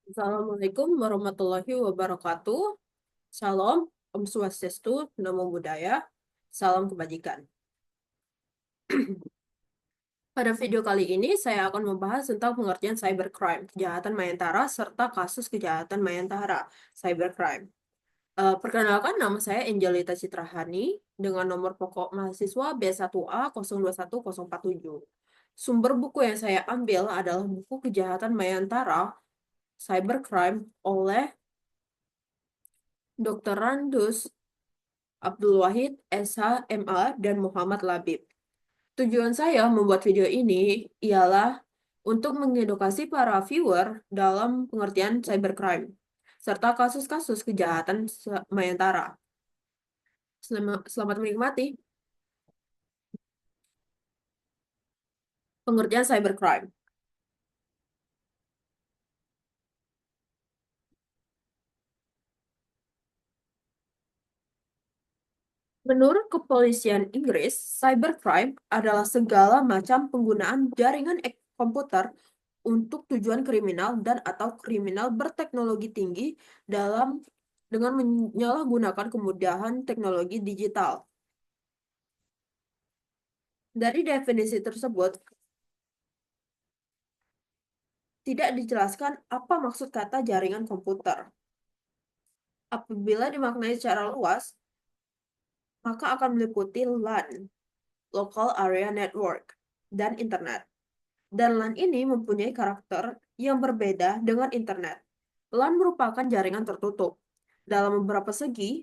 Assalamualaikum warahmatullahi wabarakatuh. Salam, Om Swastiastu, Namo Buddhaya, salam kebajikan. Pada video kali ini, saya akan membahas tentang pengertian cybercrime, kejahatan mayantara, serta kasus kejahatan mayantara, cybercrime. Perkenalkan, nama saya Angelita Citrahani, dengan nomor pokok mahasiswa B1A 021047. Sumber buku yang saya ambil adalah buku Kejahatan Mayantara, Cybercrime oleh Dr. Randus Abdul Wahid, SH, MA, dan Muhammad Labib. Tujuan saya membuat video ini ialah untuk mengedukasi para viewer dalam pengertian cybercrime, serta kasus-kasus kejahatan mayantara. Selamat menikmati pengertian cybercrime. Menurut Kepolisian Inggris, cybercrime adalah segala macam penggunaan jaringan komputer untuk tujuan kriminal dan atau kriminal berteknologi tinggi dengan menyalahgunakan kemudahan teknologi digital. Dari definisi tersebut, tidak dijelaskan apa maksud kata jaringan komputer. Apabila dimaknai secara luas, maka akan meliputi LAN, Local Area Network, dan Internet. Dan LAN ini mempunyai karakter yang berbeda dengan Internet. LAN merupakan jaringan tertutup. Dalam beberapa segi,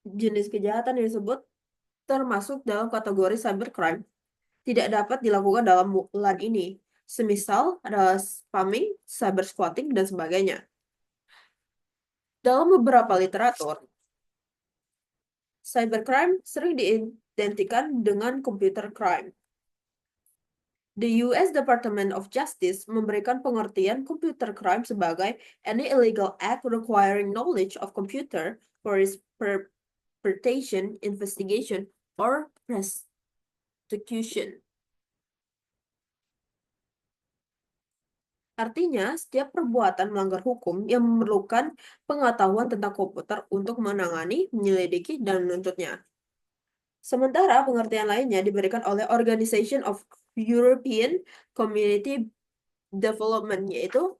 jenis kejahatan yang disebut termasuk dalam kategori cybercrime tidak dapat dilakukan dalam LAN ini. Semisal adalah spamming, cyber squatting, dan sebagainya. Dalam beberapa literatur, cybercrime sering diidentikan dengan computer crime. The US Department of Justice memberikan pengertian computer crime sebagai any illegal act requiring knowledge of computer for its interpretation, investigation, or prosecution. Artinya, setiap perbuatan melanggar hukum yang memerlukan pengetahuan tentang komputer untuk menangani, menyelidiki, dan menuntutnya. Sementara pengertian lainnya diberikan oleh Organization of European Community Development, yaitu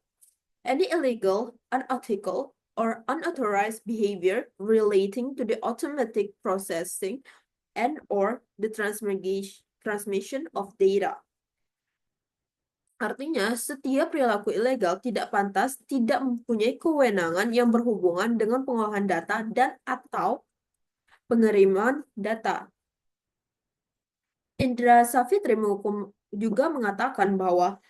any illegal, unethical, or unauthorized behavior relating to the automatic processing and or the transmission of data. Artinya, setiap perilaku ilegal tidak pantas tidak mempunyai kewenangan yang berhubungan dengan pengolahan data dan atau pengiriman data. Indra Savitri juga mengatakan bahwa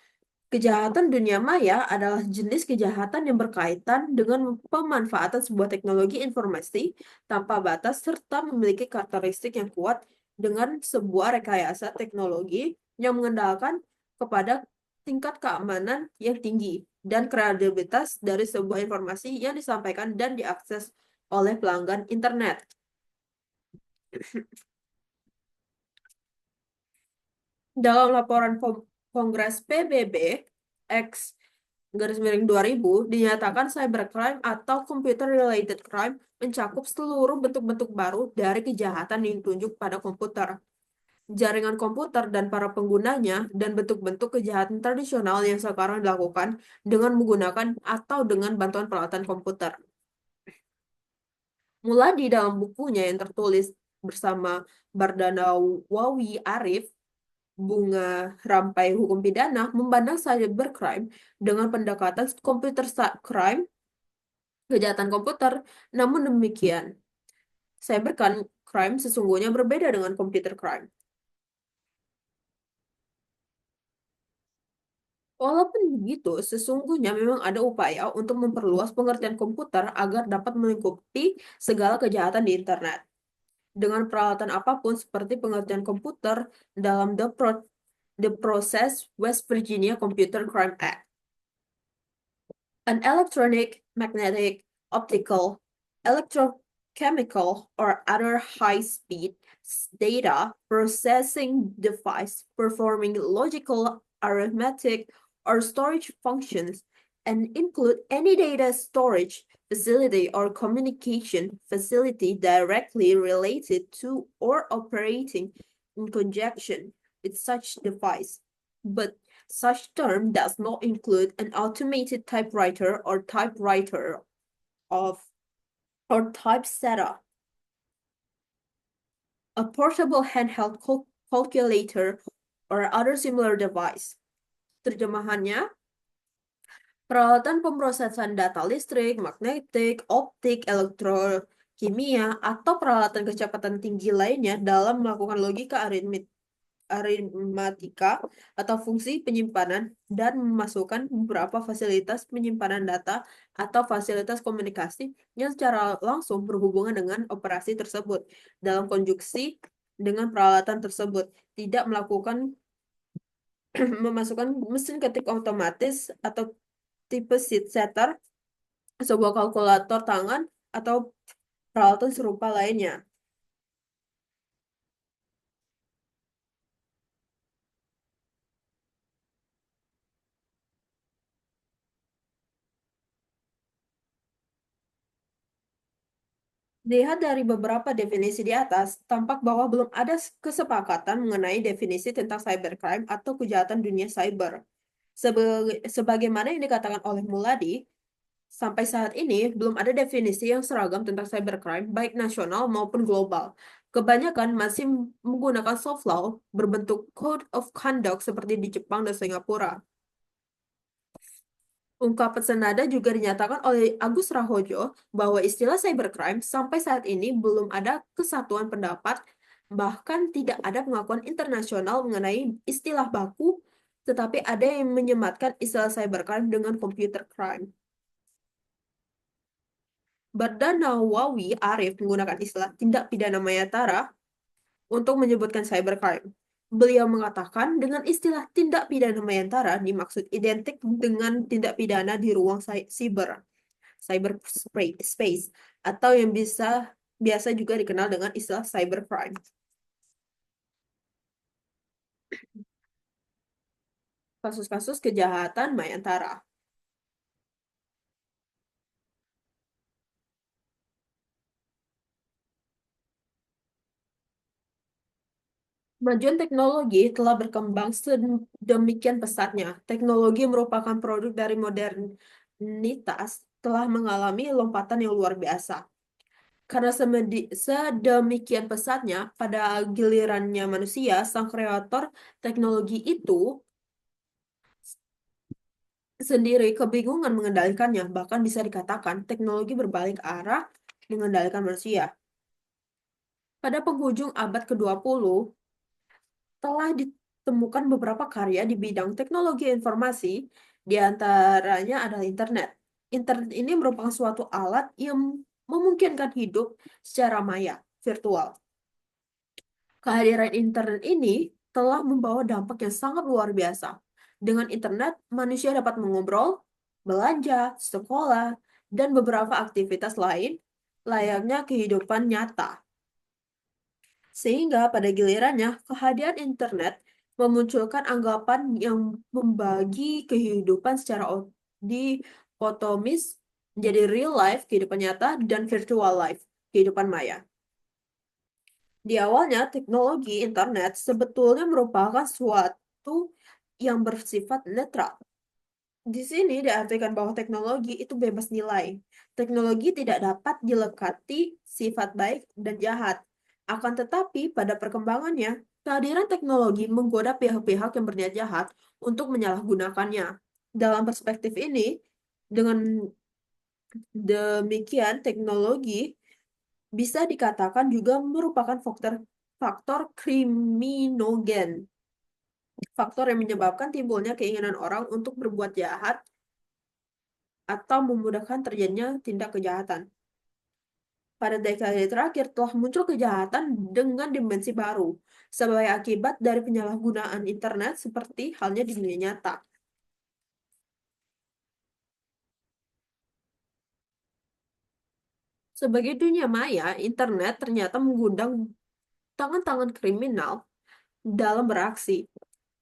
kejahatan dunia maya adalah jenis kejahatan yang berkaitan dengan pemanfaatan sebuah teknologi informasi tanpa batas serta memiliki karakteristik yang kuat dengan sebuah rekayasa teknologi yang mengandalkan kepada tingkat keamanan yang tinggi dan kredibilitas dari sebuah informasi yang disampaikan dan diakses oleh pelanggan internet. Dalam laporan Kongres PBB X garis miring 2000 dinyatakan cybercrime atau computer related crime mencakup seluruh bentuk-bentuk baru dari kejahatan yang ditunjuk pada komputer, jaringan komputer dan para penggunanya, dan bentuk-bentuk kejahatan tradisional yang sekarang dilakukan dengan menggunakan atau dengan bantuan peralatan komputer. Muladi dalam bukunya yang tertulis bersama Bardana Wawi Arif, Bunga Rampai Hukum Pidana, memandang cybercrime dengan pendekatan computer crime, kejahatan komputer. Namun demikian, cybercrime sesungguhnya berbeda dengan computer crime. Walaupun begitu, sesungguhnya memang ada upaya untuk memperluas pengertian komputer agar dapat melingkupi segala kejahatan di internet. Dengan peralatan apapun seperti pengertian komputer dalam The Process West Virginia Computer Crime Act. An electronic, magnetic, optical, electrochemical, or other high-speed data processing device performing logical, arithmetic, or storage functions and include any data storage facility or communication facility directly related to or operating in conjunction with such device. But such term does not include an automated typewriter or typewriter of or typesetter, a portable handheld calculator, or other similar device. Terjemahannya, peralatan pemrosesan data listrik, magnetik, optik, elektrokimia, atau peralatan kecepatan tinggi lainnya dalam melakukan logika aritmatika atau fungsi penyimpanan dan memasukkan beberapa fasilitas penyimpanan data atau fasilitas komunikasi yang secara langsung berhubungan dengan operasi tersebut dalam konjunksi dengan peralatan tersebut, tidak melakukan memasukkan mesin ketik otomatis atau tipe seat setter, sebuah kalkulator tangan, atau peralatan serupa lainnya. Dilihat dari beberapa definisi di atas, tampak bahwa belum ada kesepakatan mengenai definisi tentang cybercrime atau kejahatan dunia cyber. Sebagaimana yang dikatakan oleh Muladi, sampai saat ini belum ada definisi yang seragam tentang cybercrime, baik nasional maupun global. Kebanyakan masih menggunakan soft law berbentuk code of conduct seperti di Jepang dan Singapura. Ungkapan senada juga dinyatakan oleh Agus Raharjo bahwa istilah cybercrime sampai saat ini belum ada kesatuan pendapat, bahkan tidak ada pengakuan internasional mengenai istilah baku, tetapi ada yang menyematkan istilah cybercrime dengan computer crime. Bardanawawi Arif menggunakan istilah tindak pidana mayatara untuk menyebutkan cybercrime. Beliau mengatakan dengan istilah tindak pidana mayatara dimaksud identik dengan tindak pidana di ruang cyberspace, atau yang biasa juga dikenal dengan istilah cybercrime. Kasus-kasus kejahatan mayatara. Kemajuan teknologi telah berkembang sedemikian pesatnya. Teknologi merupakan produk dari modernitas, telah mengalami lompatan yang luar biasa. Karena sedemikian pesatnya, pada gilirannya manusia, sang kreator teknologi itu sendiri kebingungan mengendalikannya. Bahkan bisa dikatakan teknologi berbalik arah mengendalikan manusia. Pada penghujung abad ke-20, telah ditemukan beberapa karya di bidang teknologi informasi, di antaranya adalah internet. Internet ini merupakan suatu alat yang memungkinkan hidup secara maya, virtual. Kehadiran internet ini telah membawa dampak yang sangat luar biasa. Dengan internet, manusia dapat mengobrol, belanja, sekolah, dan beberapa aktivitas lain layaknya kehidupan nyata. Sehingga pada gilirannya, kehadiran internet memunculkan anggapan yang membagi kehidupan secara dikotomis menjadi real life, kehidupan nyata, dan virtual life, kehidupan maya. Di awalnya, teknologi internet sebetulnya merupakan suatu yang bersifat netral. Di sini diartikan bahwa teknologi itu bebas nilai. Teknologi tidak dapat dilekati sifat baik dan jahat. Akan tetapi, pada perkembangannya, kehadiran teknologi menggoda pihak-pihak yang berniat jahat untuk menyalahgunakannya. Dalam perspektif ini, dengan demikian, teknologi bisa dikatakan juga merupakan faktor kriminogen, faktor yang menyebabkan timbulnya keinginan orang untuk berbuat jahat atau memudahkan terjadinya tindak kejahatan. Pada dekade terakhir telah muncul kejahatan dengan dimensi baru sebagai akibat dari penyalahgunaan internet seperti halnya di dunia nyata. Sebagai dunia maya, internet ternyata mengundang tangan-tangan kriminal dalam beraksi.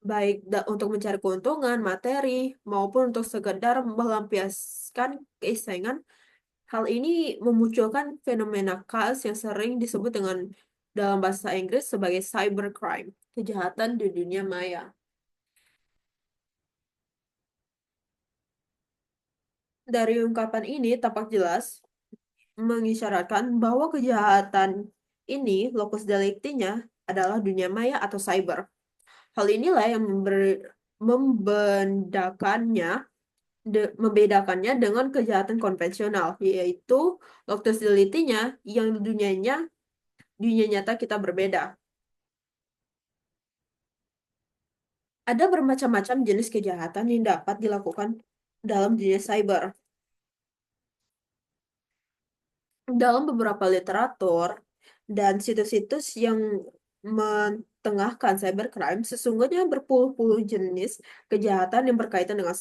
baik untuk mencari keuntungan, materi, maupun untuk sekedar melampiaskan keisengan. Hal ini memunculkan fenomena kaos yang sering disebut dengan dalam bahasa Inggris sebagai cybercrime, kejahatan di dunia maya. Dari ungkapan ini tampak jelas mengisyaratkan bahwa kejahatan ini lokus deliktinya adalah dunia maya atau cyber. Hal inilah yang membedakannya membedakannya dengan kejahatan konvensional, yaitu lokus deliktinya yang dunia nyata kita berbeda. Ada bermacam-macam jenis kejahatan yang dapat dilakukan dalam dunia cyber. Dalam beberapa literatur dan situs-situs yang mentengahkan cybercrime, sesungguhnya berpuluh-puluh jenis kejahatan yang berkaitan dengan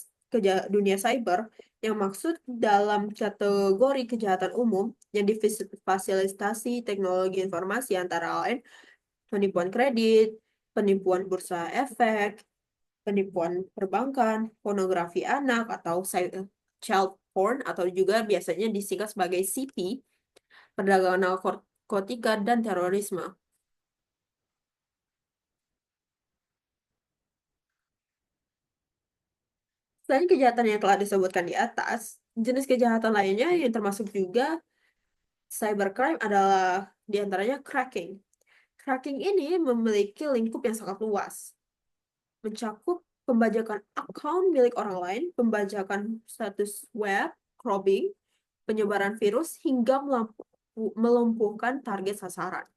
dunia cyber yang maksud dalam kategori kejahatan umum yang difasilitasi teknologi informasi antara lain penipuan kredit, penipuan bursa efek, penipuan perbankan, pornografi anak atau child porn atau juga biasanya disingkat sebagai CP, perdagangan narkotika dan terorisme. Selain kejahatan yang telah disebutkan di atas, jenis kejahatan lainnya yang termasuk juga cybercrime adalah diantaranya cracking. Cracking ini memiliki lingkup yang sangat luas, mencakup pembajakan akun milik orang lain, pembajakan status web, probing, penyebaran virus, hingga melumpuhkan target sasaran.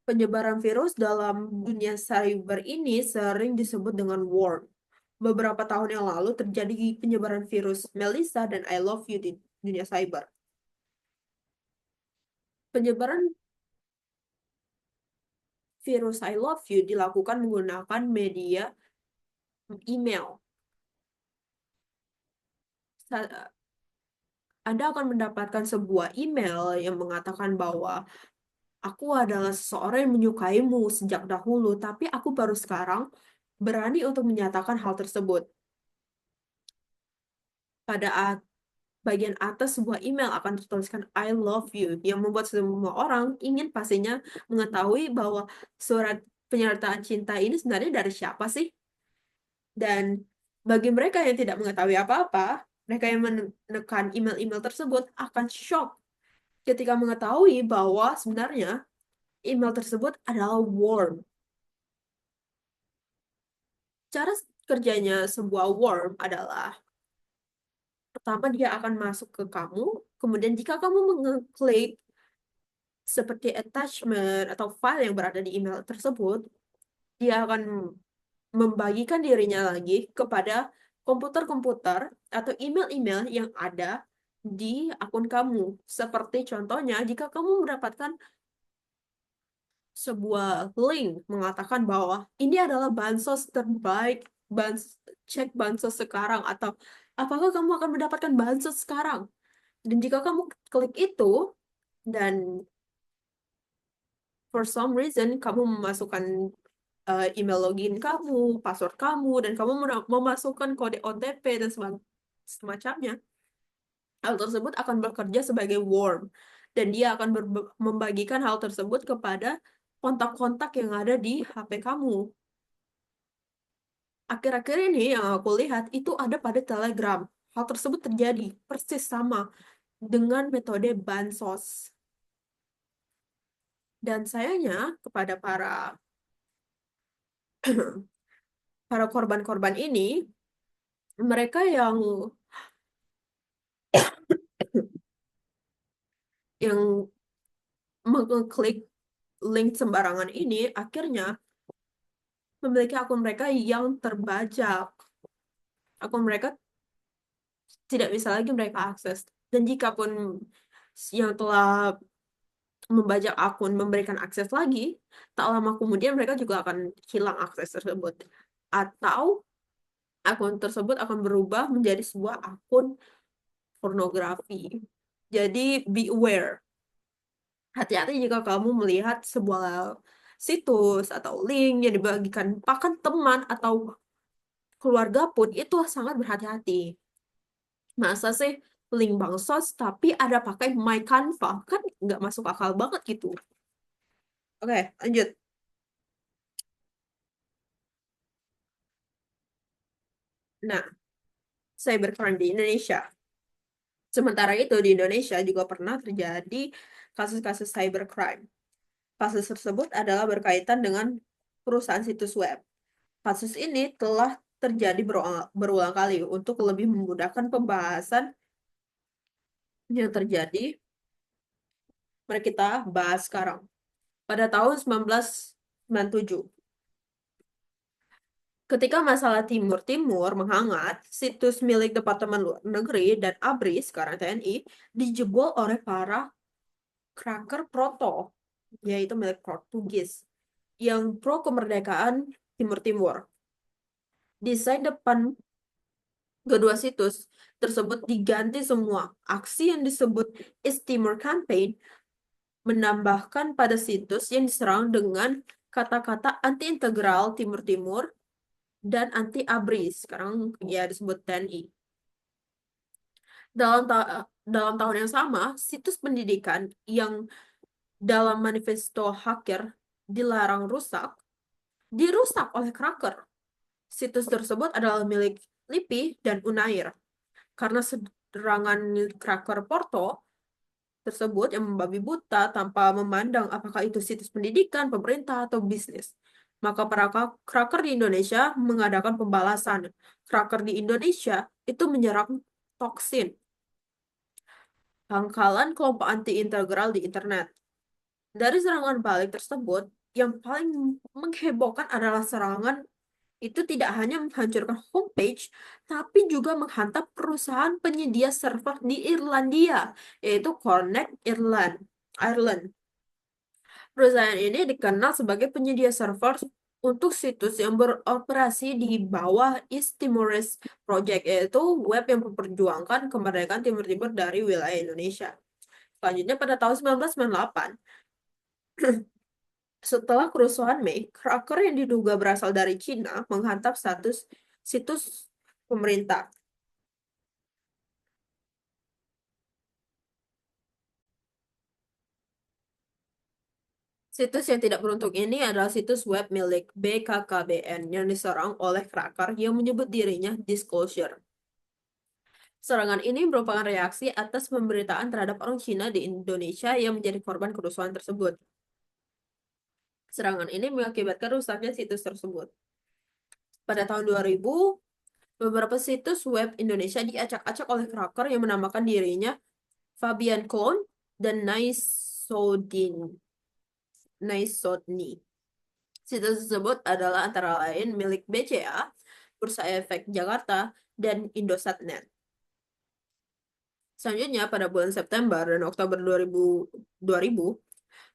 Penyebaran virus dalam dunia cyber ini sering disebut dengan worm. Beberapa tahun yang lalu terjadi penyebaran virus Melissa dan I Love You di dunia cyber. Penyebaran virus I Love You dilakukan menggunakan media email. Anda akan mendapatkan sebuah email yang mengatakan bahwa aku adalah seseorang yang menyukaimu sejak dahulu, tapi aku baru sekarang berani untuk menyatakan hal tersebut. Pada bagian atas sebuah email akan tertuliskan I love you, yang membuat semua orang ingin pastinya mengetahui bahwa surat penyertaan cinta ini sebenarnya dari siapa sih? Dan bagi mereka yang tidak mengetahui apa-apa, mereka yang menekan email-email tersebut akan shock ketika mengetahui bahwa sebenarnya email tersebut adalah worm. Cara kerjanya sebuah worm adalah pertama dia akan masuk ke kamu, kemudian jika kamu mengeklik seperti attachment atau file yang berada di email tersebut, dia akan membagikan dirinya lagi kepada komputer-komputer atau email-email yang ada di akun kamu. Seperti contohnya, jika kamu mendapatkan sebuah link mengatakan bahwa ini adalah bansos terbaik, cek bansos sekarang, atau apakah kamu akan mendapatkan bansos sekarang? Dan jika kamu klik itu, dan for some reason kamu memasukkan email login kamu, password kamu, dan kamu memasukkan kode OTP dan semacamnya, hal tersebut akan bekerja sebagai worm, dan dia akan membagikan hal tersebut kepada kontak-kontak yang ada di HP kamu. Akhir-akhir ini yang aku lihat itu ada pada Telegram. Hal tersebut terjadi persis sama dengan metode bansos. Dan sayangnya kepada para korban-korban ini, mereka yang mengklik link sembarangan ini akhirnya memiliki akun mereka yang terbajak. Akun mereka tidak bisa lagi mereka akses. Dan jika pun yang telah membajak akun memberikan akses lagi, tak lama kemudian mereka juga akan hilang akses tersebut. Atau akun tersebut akan berubah menjadi sebuah akun pornografi. Jadi beware. Hati-hati jika kamu melihat sebuah situs atau link yang dibagikan bahkan teman atau keluarga pun itu sangat berhati-hati. Masa sih link bansos tapi ada pakai My Canva? Kan nggak masuk akal banget gitu. Oke, lanjut. Nah, cybercrime di Indonesia. Sementara itu di Indonesia juga pernah terjadi kasus-kasus cybercrime. Kasus tersebut adalah berkaitan dengan perusahaan situs web. Kasus ini telah terjadi berulang kali untuk lebih memudahkan pembahasan yang terjadi. Mari kita bahas sekarang. Pada tahun 1997, ketika masalah Timur Timur menghangat, situs milik Departemen Luar Negeri dan ABRI, sekarang TNI, dijebol oleh para cracker proto, yaitu milik Portugis, yang pro kemerdekaan Timur Timur. Desain depan kedua situs tersebut diganti semua. Aksi yang disebut East Timor Campaign menambahkan pada situs yang diserang dengan kata-kata anti-integral Timur Timur dan anti-ABRI, sekarang ya disebut TNI. Dalam tahun yang sama, situs pendidikan yang dalam manifesto hacker dilarang rusak, dirusak oleh cracker. Situs tersebut adalah milik LIPI dan Unair. Karena serangan cracker Porto tersebut yang membabi buta tanpa memandang apakah itu situs pendidikan, pemerintah, atau bisnis. Maka para cracker di Indonesia mengadakan pembalasan. Cracker di Indonesia itu menyerang toksin, pangkalan kelompok anti-integral di internet. Dari serangan balik tersebut, yang paling menghebohkan adalah serangan itu tidak hanya menghancurkan homepage, tapi juga menghantam perusahaan penyedia server di Irlandia, yaitu Connect Ireland. Perusahaan ini dikenal sebagai penyedia server untuk situs yang beroperasi di bawah East Timorese Project, yaitu web yang memperjuangkan kemerdekaan Timur Timur dari wilayah Indonesia. Selanjutnya pada tahun 1998, setelah kerusuhan Mei, cracker yang diduga berasal dari Cina menghantam status situs pemerintah. Situs yang tidak beruntung ini adalah situs web milik BKKBN yang diserang oleh cracker yang menyebut dirinya Disclosure. Serangan ini merupakan reaksi atas pemberitaan terhadap orang Cina di Indonesia yang menjadi korban kerusuhan tersebut. Serangan ini mengakibatkan rusaknya situs tersebut. Pada tahun 2000, beberapa situs web Indonesia diacak-acak oleh cracker yang menamakan dirinya Fabian Clone dan Naisodni. Situs tersebut adalah antara lain milik BCA, Bursa Efek Jakarta, dan Indosat Net. Selanjutnya, pada bulan September dan Oktober 2000,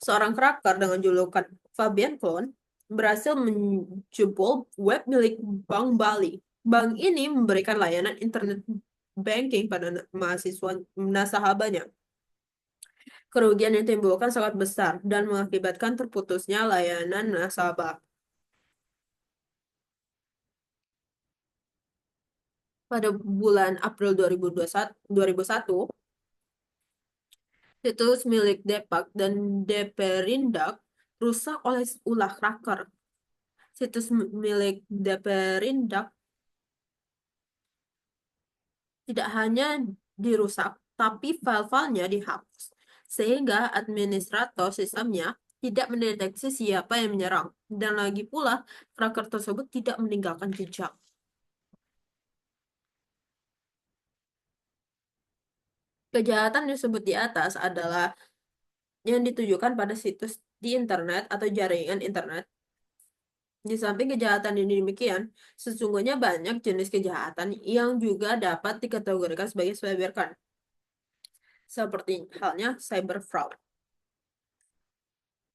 seorang cracker dengan julukan Fabian Clone berhasil menjebol web milik Bank Bali. Bank ini memberikan layanan internet banking pada mahasiswa nasabahnya. Kerugian yang ditimbulkan sangat besar dan mengakibatkan terputusnya layanan nasabah. Pada bulan April 2001, situs milik Depak dan Deperindak rusak oleh ulah cracker. Situs milik Deperindak tidak hanya dirusak, tapi file-filenya dihapus, sehingga administrator sistemnya tidak mendeteksi siapa yang menyerang. Dan lagi pula, cracker tersebut tidak meninggalkan jejak. Kejahatan disebut di atas adalah yang ditujukan pada situs di internet atau jaringan internet. Di samping kejahatan ini demikian, sesungguhnya banyak jenis kejahatan yang juga dapat dikategorikan sebagai cybercrime, seperti halnya cyber fraud.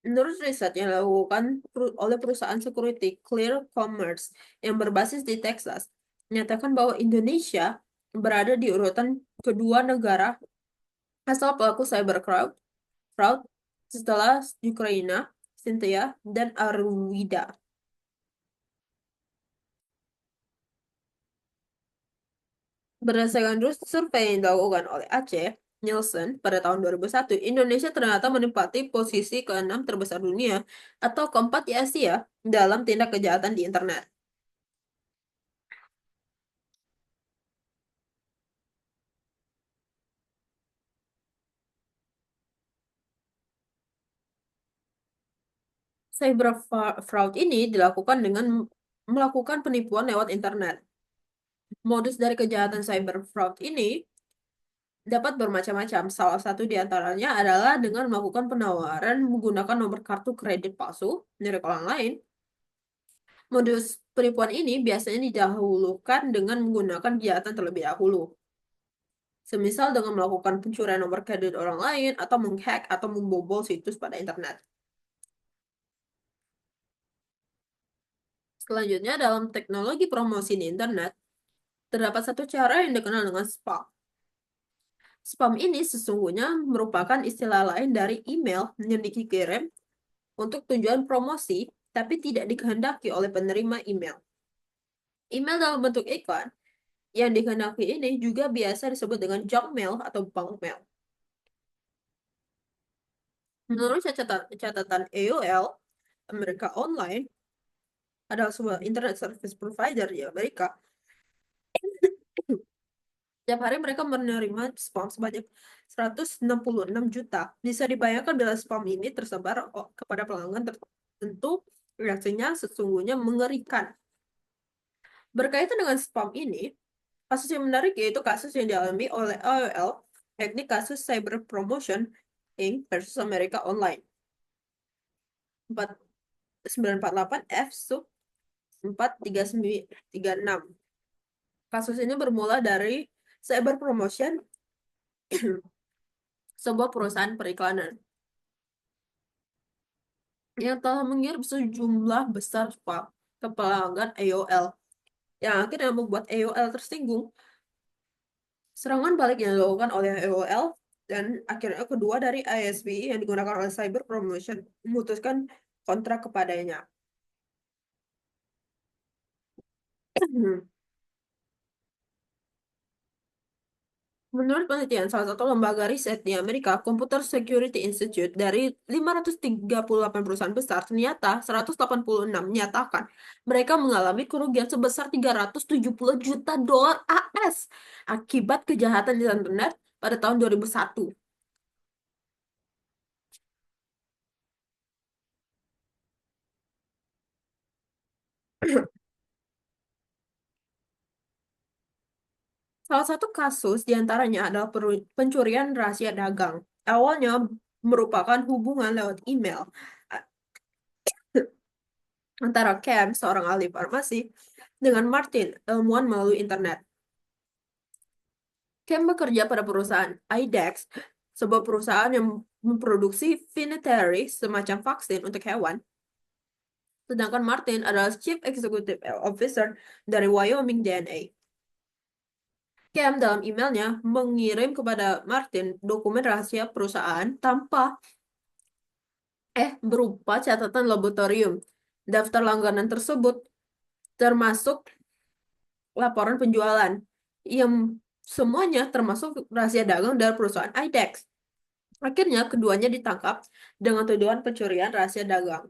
Menurut riset yang dilakukan oleh perusahaan security Clear Commerce yang berbasis di Texas, menyatakan bahwa Indonesia berada di urutan kedua negara asal pelaku cyber fraud setelah Ukraina Cynthia, dan Arwida. Berdasarkan survei yang dilakukan oleh Aceh Nielsen pada tahun 2001, Indonesia ternyata menempati posisi ke-6 terbesar dunia atau keempat di Asia dalam tindak kejahatan di internet. Cyber fraud ini dilakukan dengan melakukan penipuan lewat internet. Modus dari kejahatan cyber fraud ini dapat bermacam-macam. Salah satu di antaranya adalah dengan melakukan penawaran menggunakan nomor kartu kredit palsu milik orang lain. Modus penipuan ini biasanya didahulukan dengan menggunakan kejahatan terlebih dahulu. Semisal dengan melakukan pencurian nomor kredit orang lain atau menghack atau membobol situs pada internet. Selanjutnya, dalam teknologi promosi di internet, terdapat satu cara yang dikenal dengan spam. Spam ini sesungguhnya merupakan istilah lain dari email yang dikirim untuk tujuan promosi, tapi tidak dikehendaki oleh penerima email. Email dalam bentuk iklan yang dikehendaki ini juga biasa disebut dengan junk mail atau bunk mail. Menurut catatan AOL, Amerika Online adalah sebuah internet service provider di Amerika. Setiap hari mereka menerima spam sebanyak 166 juta. Bisa dibayangkan bila spam ini tersebar kepada pelanggan tertentu, reaksinya sesungguhnya mengerikan. Berkaitan dengan spam ini, kasus yang menarik yaitu kasus yang dialami oleh AOL, yakni kasus Cyber Promotion Inc. versus Amerika Online. 948 F sub 43936. Kasus ini bermula dari Cyber Promotion, sebuah perusahaan periklanan yang telah mengirim sejumlah besar spam ke pelanggan AOL, yang akhirnya membuat AOL tersinggung. Serangan balik yang dilakukan oleh AOL dan akhirnya kedua dari ISP yang digunakan oleh Cyber Promotion memutuskan kontrak kepadanya. Menurut penelitian salah satu lembaga riset di Amerika, Computer Security Institute, dari 538 perusahaan besar, ternyata 186 menyatakan mereka mengalami kerugian sebesar 370 juta dolar AS akibat kejahatan di internet pada tahun 2001. Salah satu kasus diantaranya adalah pencurian rahasia dagang. Awalnya merupakan hubungan lewat email antara Cam, seorang ahli farmasi, dengan Martin, ilmuwan melalui internet. Cam bekerja pada perusahaan IDEX, sebuah perusahaan yang memproduksi Vinatieri, semacam vaksin untuk hewan. Sedangkan Martin adalah Chief Executive Officer dari Wyoming DNA. Cam dalam emailnya mengirim kepada Martin dokumen rahasia perusahaan berupa catatan laboratorium. Daftar langganan tersebut termasuk laporan penjualan yang semuanya termasuk rahasia dagang dari perusahaan IDEX. Akhirnya keduanya ditangkap dengan tuduhan pencurian rahasia dagang.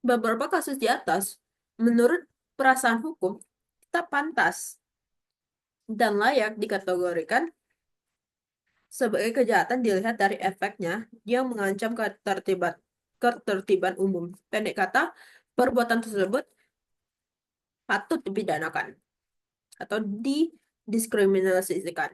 Beberapa kasus di atas, menurut perasaan hukum, kita pantas dan layak dikategorikan sebagai kejahatan dilihat dari efeknya yang mengancam ketertiban umum. Pendek kata, perbuatan tersebut patut dipidanakan atau didiskriminasikan.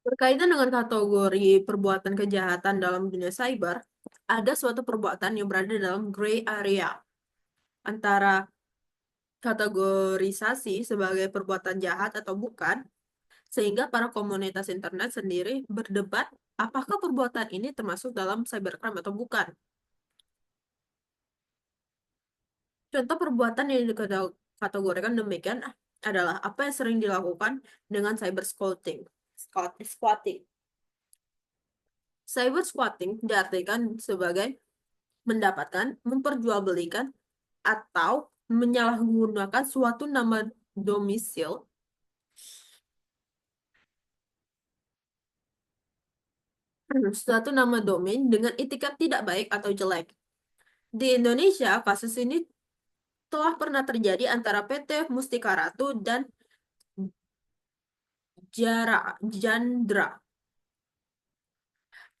Berkaitan dengan kategori perbuatan kejahatan dalam dunia cyber, ada suatu perbuatan yang berada dalam gray area antara kategorisasi sebagai perbuatan jahat atau bukan, sehingga para komunitas internet sendiri berdebat apakah perbuatan ini termasuk dalam cybercrime atau bukan. Contoh perbuatan yang dikategorikan demikian adalah apa yang sering dilakukan dengan cyber squatting. Squatting. Cyber squatting diartikan sebagai mendapatkan, memperjualbelikan, atau menyalahgunakan suatu nama domisil suatu nama domain dengan etikat tidak baik atau jelek. Di Indonesia, kasus ini telah pernah terjadi antara PT Mustika Ratu dan Jandra.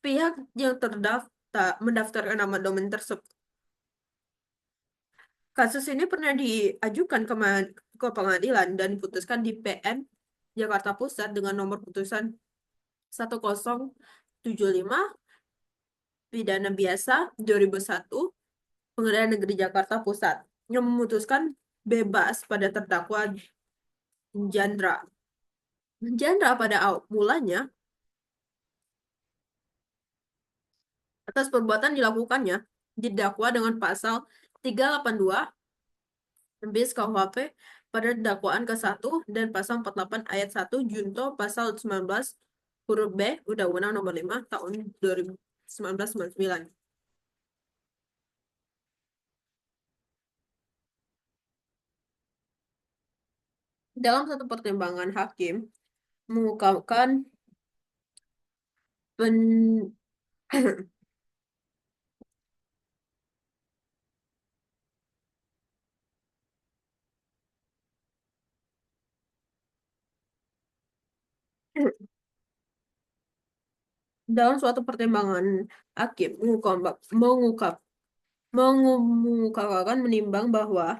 Pihak yang terdaftar mendaftarkan nama domain tersebut. Kasus ini pernah diajukan ke pengadilan dan diputuskan di PN Jakarta Pusat dengan nomor putusan 1075 pidana biasa 2001 Pengadilan Negeri Jakarta Pusat yang memutuskan bebas pada terdakwa Jandra. Jandra pada mulanya atas perbuatan dilakukannya didakwa dengan pasal 382 bis KUHP pada dakwaan ke-1 dan pasal 48 ayat 1 junto pasal 19 huruf B Undang-Undang Nomor 5 tahun 1999. Dalam satu pertimbangan hakim mengungkapkan pen dalam suatu pertimbangan hakim mengungkapkan menimbang bahwa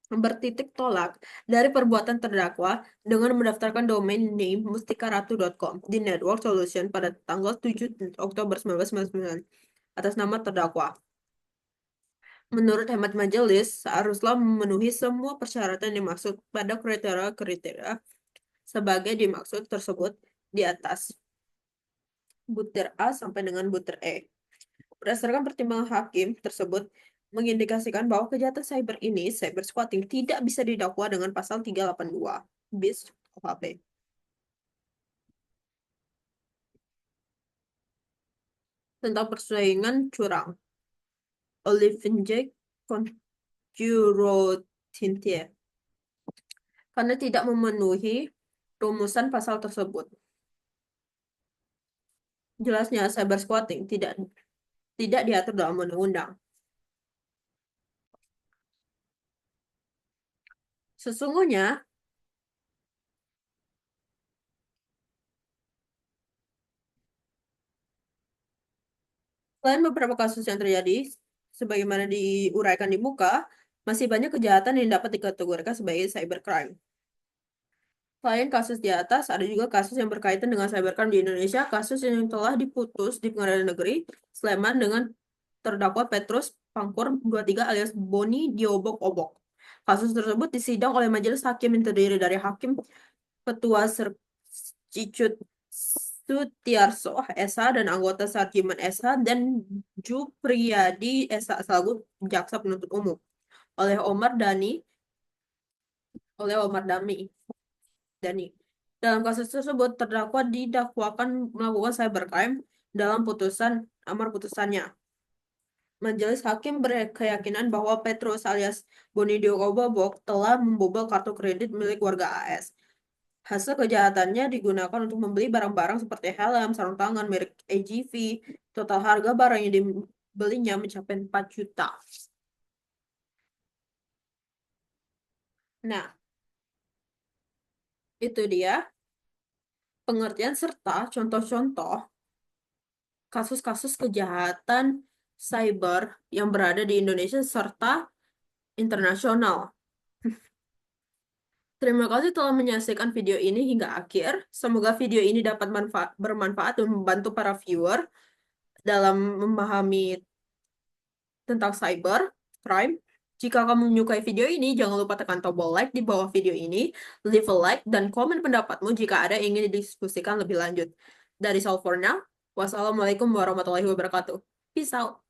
bertitik tolak dari perbuatan terdakwa dengan mendaftarkan domain name mustikaratu.com di Network Solution pada tanggal 7 Oktober 1999 atas nama terdakwa. Menurut hemat majelis, seharusnya memenuhi semua persyaratan yang dimaksud pada kriteria-kriteria sebagai dimaksud tersebut di atas. Butir A sampai dengan butir E. Berdasarkan pertimbangan hakim tersebut, mengindikasikan bahwa kejahatan cyber ini, cyber squatting, tidak bisa didakwa dengan pasal 382 bis KUHP. Tentang persaingan curang. Olivenjak Conjurotintie. Karena tidak memenuhi rumusan pasal tersebut. Jelasnya, cyber squatting tidak diatur dalam undang-undang. Sesungguhnya, selain beberapa kasus yang terjadi, sebagaimana diuraikan di muka, masih banyak kejahatan yang dapat dikategorikan sebagai cybercrime. Selain kasus di atas, ada juga kasus yang berkaitan dengan cybercrime di Indonesia, kasus yang telah diputus di Pengadilan Negeri Sleman dengan terdakwa Petrus Pangkur 23 alias Boni diobok-obok. Kasus tersebut disidang oleh majelis hakim yang terdiri dari hakim Ketua Cicut Sutiarso SH dan anggota Sarjiman SH dan Jupriyadi SH selaku jaksa penuntut umum oleh Omar Dami. Dalam kasus tersebut, terdakwa didakwakan melakukan cybercrime dalam amar putusannya. Majelis hakim berkeyakinan bahwa Petrus alias Boni Diogobobok telah membobol kartu kredit milik warga AS. Hasil kejahatannya digunakan untuk membeli barang-barang seperti helm, sarung tangan merek AGV. Total harga barang yang dibelinya mencapai 4 juta. Nah, itu dia pengertian serta contoh-contoh kasus-kasus kejahatan cyber yang berada di Indonesia serta internasional. Terima kasih telah menyaksikan video ini hingga akhir. Semoga video ini dapat bermanfaat dan membantu para viewer dalam memahami tentang cyber crime. Jika kamu menyukai video ini, jangan lupa tekan tombol like di bawah video ini, leave a like, dan komen pendapatmu jika ada yang ingin didiskusikan lebih lanjut. Dari all for now, wassalamualaikum warahmatullahi wabarakatuh. Peace out.